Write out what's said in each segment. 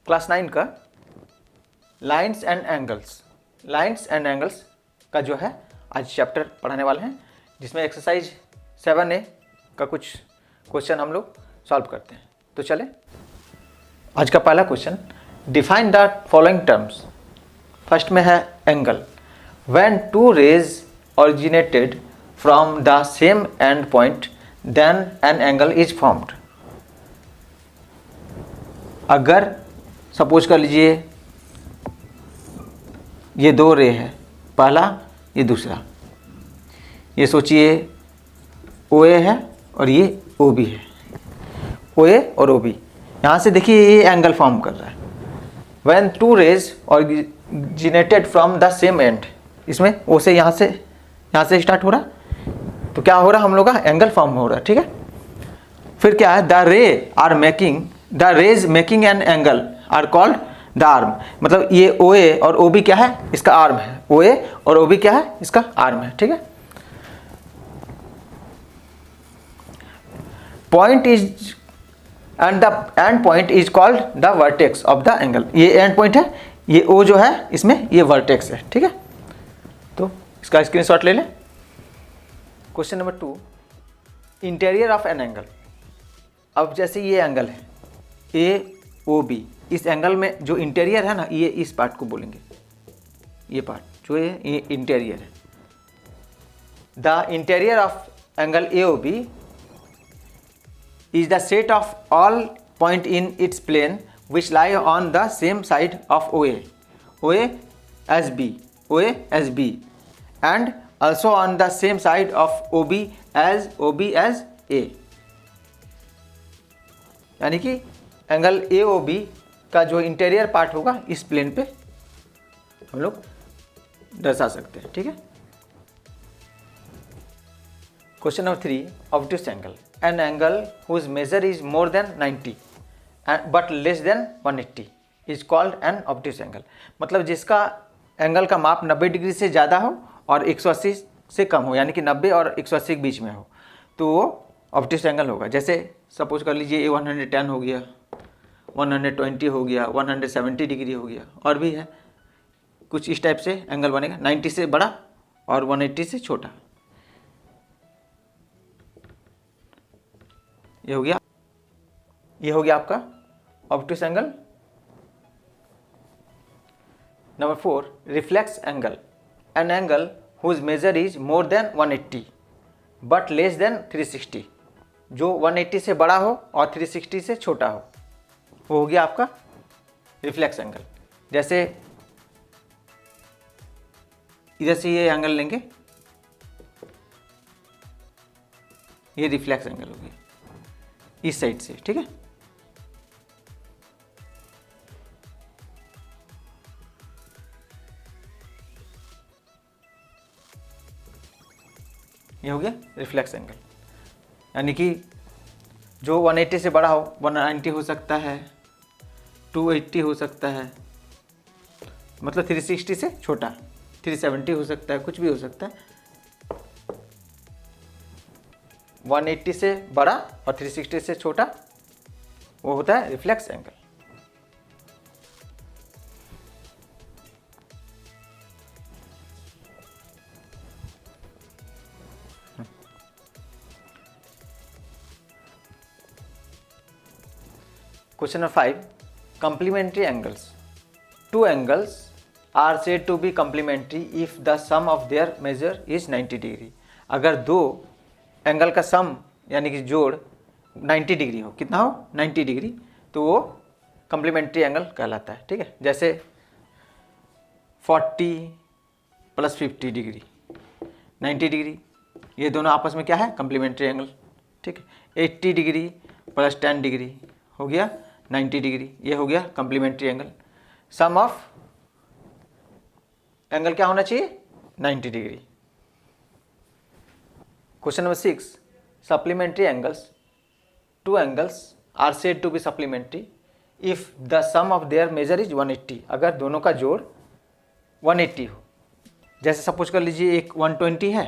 Class 9 का lines and angles का जो है आज चैप्टर पढ़ाने वाले हैं, जिसमें एक्सरसाइज 7A का कुछ क्वेश्चन हम लोग सॉल्व करते हैं। तो चले, आज का पहला question, define the following terms. First में है angle. When two rays originated from the same end point then an angle is formed. अगर सपोज कर लीजिए ये दो रे है, पहला ये दूसरा, ये सोचिए OA है और ये OB है, OA और OB। यहाँ से देखिए ये एंगल फॉर्म कर रहा है। When two rays originated from the same end, इसमें O से यहाँ से स्टार्ट हो रहा, तो क्या हो रहा, हम लोग का एंगल फॉर्म हो रहा है। ठीक है, फिर क्या है, the rays making an angle are called the arm. मतलब ये OA और OB क्या है, इसका आर्म है। OA और OB क्या है, इसका आर्म है। ठीक है, point is and the end point is called the vertex of the angle. ये एंड पॉइंट है, ये O जो है इसमें ये वर्टेक्स है। ठीक है, तो इसका स्क्रीनशॉट ले लें। Question number 2, interior of an angle. अब जैसे ये एंगल है AOB, इस एंगल में जो इंटीरियर है ना, ये इस पार्ट को बोलेंगे, ये पार्ट जो है ये इंटीरियर है। The interior of angle AOB is the set of all point in its plane which lie on the same side of OA as B, and also on the same side of OB as A। यानी कि angle AOB का जो interior part होगा इस plane पे हम लोग दर्शा सकते हैं। ठीक है, question number 3, obtuse angle. An angle whose measure is more than 90 but less than 180 is called an obtuse angle. मतलब जिसका एंगल का माप 90 डिग्री से ज़्यादा हो और 180 से कम हो, यानी कि 90 और 180 के बीच में हो, तो वो ऑब्ट्यूस एंगल होगा। जैसे सपोज कर लीजिए ये 110 हो गया, 120 हो गया, 170 डिग्री हो गया, और भी है कुछ इस टाइप से एंगल बनेगा, 90 से बड़ा और 180 से छोटा। ये हो गया आपका obtuse angle. Number 4, reflex angle. An angle whose measure is more than 180 but less than 360। जो 180 से बड़ा हो और 360 से छोटा हो, वो हो गया आपका रिफ्लेक्स एंगल। जैसे इधर से ये एंगल लेंगे, ये रिफ्लेक्स एंगल हो गया इस साइड से। ठीक है, ये हो गया रिफ्लेक्स एंगल। यानी कि जो 180 से बड़ा हो, 190 हो सकता है, 280 हो सकता है, मतलब 360 से छोटा 370 हो सकता है, कुछ भी हो सकता है। 180 से बड़ा और 360 से छोटा, वो होता है reflex angle. Question number 5, complementary angles. Two angles are said to be complementary if the sum of their measure is 90 degree. अगर दो एंगल का सम यानी कि जोड़ 90 डिग्री हो, कितना हो, 90 डिग्री, तो वो कंप्लीमेंट्री एंगल कहलाता है। ठीक है, जैसे 40 + 50 डिग्री 90 डिग्री, ये दोनों आपस में क्या है, कंप्लीमेंट्री एंगल। ठीक है, 80 डिग्री + 10 डिग्री हो गया 90 डिग्री, ये हो गया complementary angle. Sum of angle क्या होना चाहिए, 90 degree. Question number 6, supplementary angles. Two angles are said to be supplementary if the sum of their measure is 180। अगर दोनों का जोड़ 180 हो, जैसे सपोज कर लीजिए एक 120 है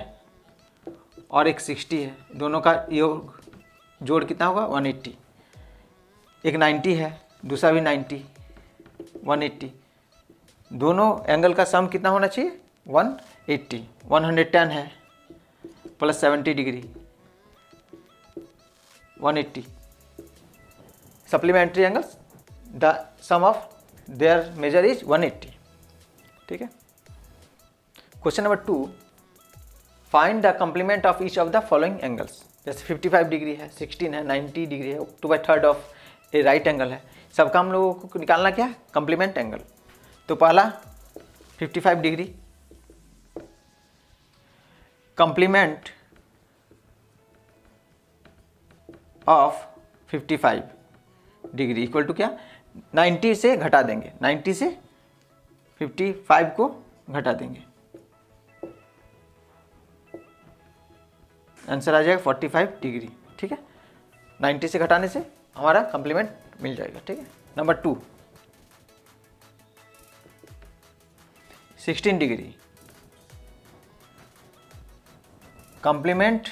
और एक 60 है, दोनों का योग जोड़ कितना होगा, 180। एक 90 है, दूसरा भी 90, 180, दोनों एंगल का सम कितना होना चाहिए 180, 110 है plus 70 degree 180 supplementary angles, the sum of their measure is 180। ठीक है। Question number 2, find the complement of each of the following angles. जैसे 55 डिग्री है, 16 है, 90 डिग्री है, 2/3 ऑफ ए राइट एंगल है, सबका हम लोगों को निकालना क्या है कम्प्लीमेंट एंगल। तो पहला 55 degree, complement of 55 degree equal to क्या, 90 से घटा देंगे, 90 से 55 को घटा देंगे, आंसर आ जाएगा 45 डिग्री। ठीक है, 90 से घटाने से हमारा कम्प्लीमेंट मिल जाएगा। ठीक है। Number 2, 16 degree, complement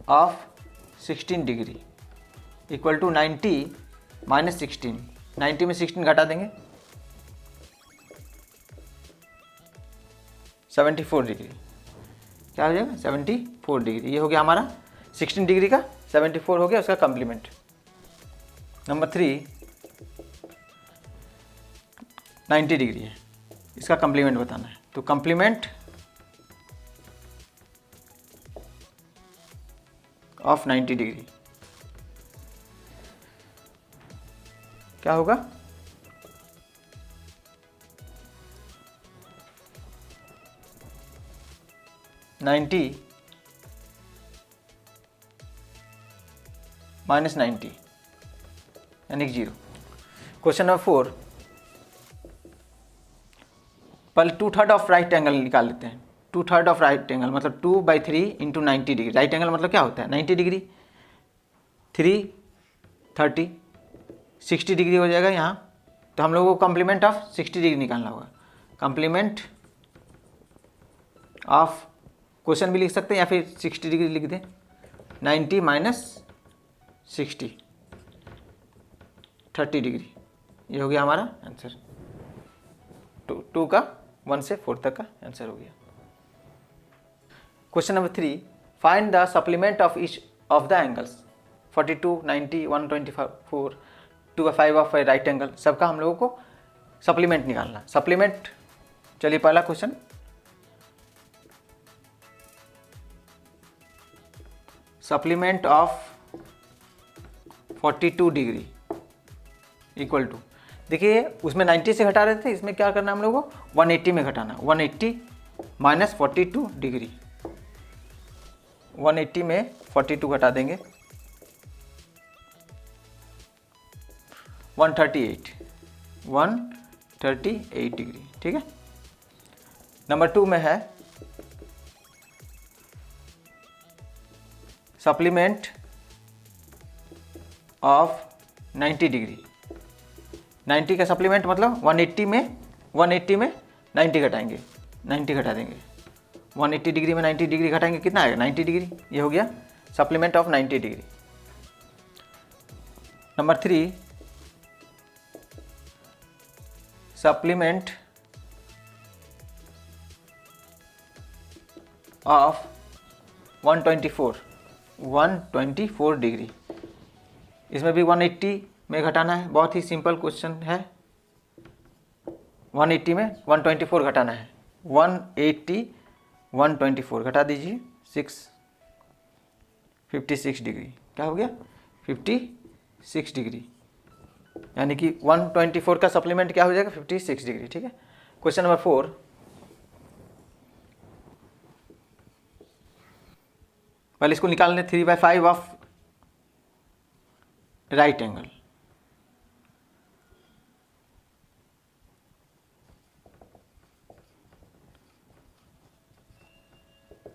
of 16 degree equal to 90 minus 16, 90 में 16 घटा देंगे 74 डिग्री, क्या हो जाएगा 74 डिग्री। ये हो गया हमारा 16 डिग्री का, 74 हो गया उसका कम्प्लीमेंट। नंबर 3, 90 डिग्री है, इसका कम्प्लीमेंट बताना है। तो कम्प्लीमेंट ऑफ 90 डिग्री क्या होगा, -90 यानी कि 0। क्वेश्चन नंबर 4, पहले 2/3 ऑफ राइट एंगल निकाल लेते हैं। 2/3 ऑफ राइट एंगल मतलब 2/3 इंटू 90 डिग्री। राइट एंगल मतलब क्या होता है 90 डिग्री, 3 30 60 डिग्री हो जाएगा यहाँ। तो हम लोगों को कम्प्लीमेंट ऑफ 60 डिग्री निकालना होगा। कम्प्लीमेंट ऑफ, क्वेश्चन भी लिख सकते हैं या फिर 60 डिग्री लिख दें, 90 माइनस 60 30 डिग्री, ये हो गया हमारा आंसर। 2 का 1 से 4 तक का आंसर हो गया। Question number 3, find the supplement of each of the angles. 42 90 124 2/5 of a right angle, सबका हम लोगों को सप्लीमेंट निकालना। सप्लीमेंट, चलिए पहला question, supplement of 42 degree equal to, देखिए उसमें 90 से घटा रहे थे, इसमें क्या करना है हम लोगों को 180 में घटाना। 180 माइनस 42 डिग्री, 180 में 42 घटा देंगे 138 डिग्री। ठीक है। नंबर 2 में है सप्लीमेंट ऑफ 90 डिग्री। 90 का सप्लीमेंट मतलब 180 में 90 घटाएंगे, 90 घटा देंगे, 180 डिग्री में 90 डिग्री घटाएंगे, कितना आएगा 90 डिग्री। ये हो गया supplement of 90 degree. Number 3, supplement of 124 degree, इसमें भी 180 में घटाना है। बहुत ही सिंपल क्वेश्चन है। 180 में 124 घटाना है, 180 124 घटा दीजिए 56 डिग्री, क्या हो गया 56 डिग्री, यानी कि 124 का सप्लीमेंट क्या हो जाएगा 56 डिग्री। ठीक है। क्वेश्चन नंबर 4, पहले इसको निकाल लें। 3/5 of right angle,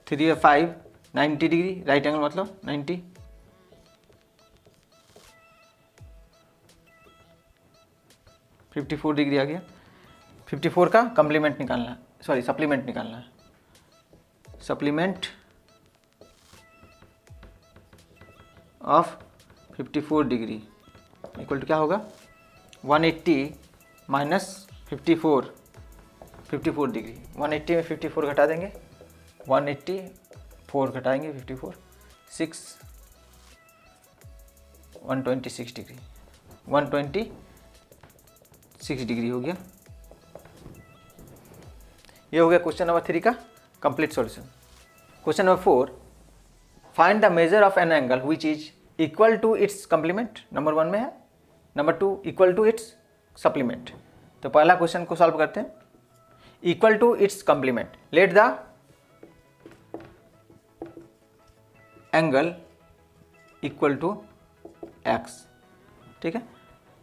three 5 90 degree, right angle मतलब 90, 54 डिग्री आ गया। 54 का कम्प्लीमेंट निकालना है, सॉरी सप्लीमेंट निकालना है। Supplement of 54 degree equal to क्या होगा 180 माइनस 54 डिग्री। 180 में 54 घटा देंगे, 184 घटाएंगे 54 6 126 डिग्री, 126 डिग्री हो गया। ये हो गया क्वेश्चन नंबर 3 का complete solution. Question number 4, find the measure of an angle which is equal to its complement. Number 1 में है, number 2 equal to its supplement. तो पहला क्वेश्चन को सॉल्व करते हैं। Equal to its complement, let the angle equal to x, ठीक है।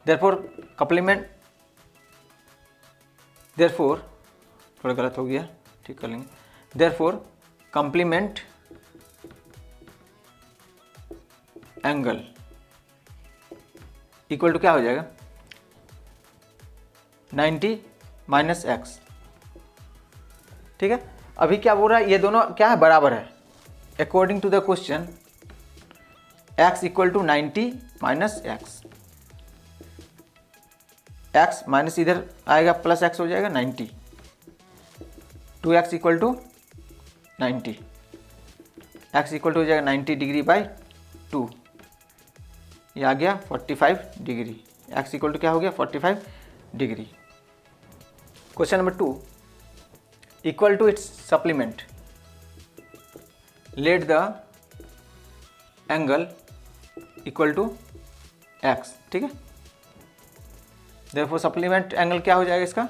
Therefore complement, therefore थोड़ा गलत हो गया, ठीक कर लेंगे। Therefore complement angle equal to क्या हो जाएगा 90 माइनस एक्स, ठीक है। अभी क्या बोल रहा है, ये दोनों क्या है, बराबर है। According to the question x equal to 90 minus x, x minus इधर आएगा प्लस एक्स हो जाएगा 90, 2x equal to 90, x equal to हो जाएगा 90 डिग्री बाई 2, ये आ गया 45 डिग्री। x इक्वल टू क्या हो गया 45 degree. Question number 2, equal to its supplement, let the angle equal to x, ठीक है। देयरफॉर सप्लीमेंट एंगल क्या हो जाएगा इसका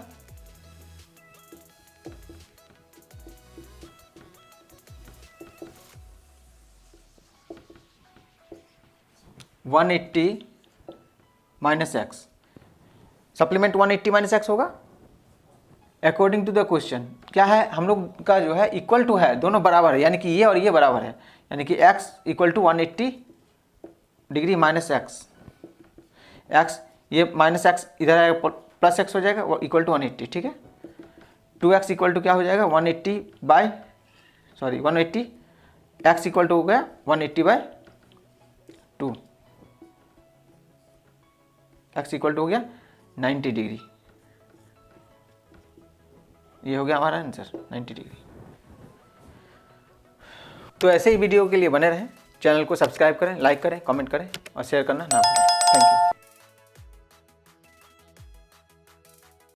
180 minus x. Supplement 180 minus x होगा। अकॉर्डिंग टू द क्वेश्चन क्या है, हम लोग का जो है इक्वल टू है, दोनों बराबर है, यानी कि ये और ये बराबर है, यानी कि x equal to 180 degree minus x, x ये माइनस एक्स इधर आएगा प्लस एक्स हो जाएगा, वो इक्वल टू 180, ठीक है। 2x इक्वल टू क्या हो जाएगा 180 बाई 180, x इक्वल टू हो गया 180 बाई 2, x इक्वल टू हो गया 90 डिग्री। ये हो गया हमारा आंसर 90 डिग्री। तो ऐसे ही वीडियो के लिए बने रहें, चैनल को सब्सक्राइब करें, लाइक करें, कमेंट करें और शेयर करना ना भूलें।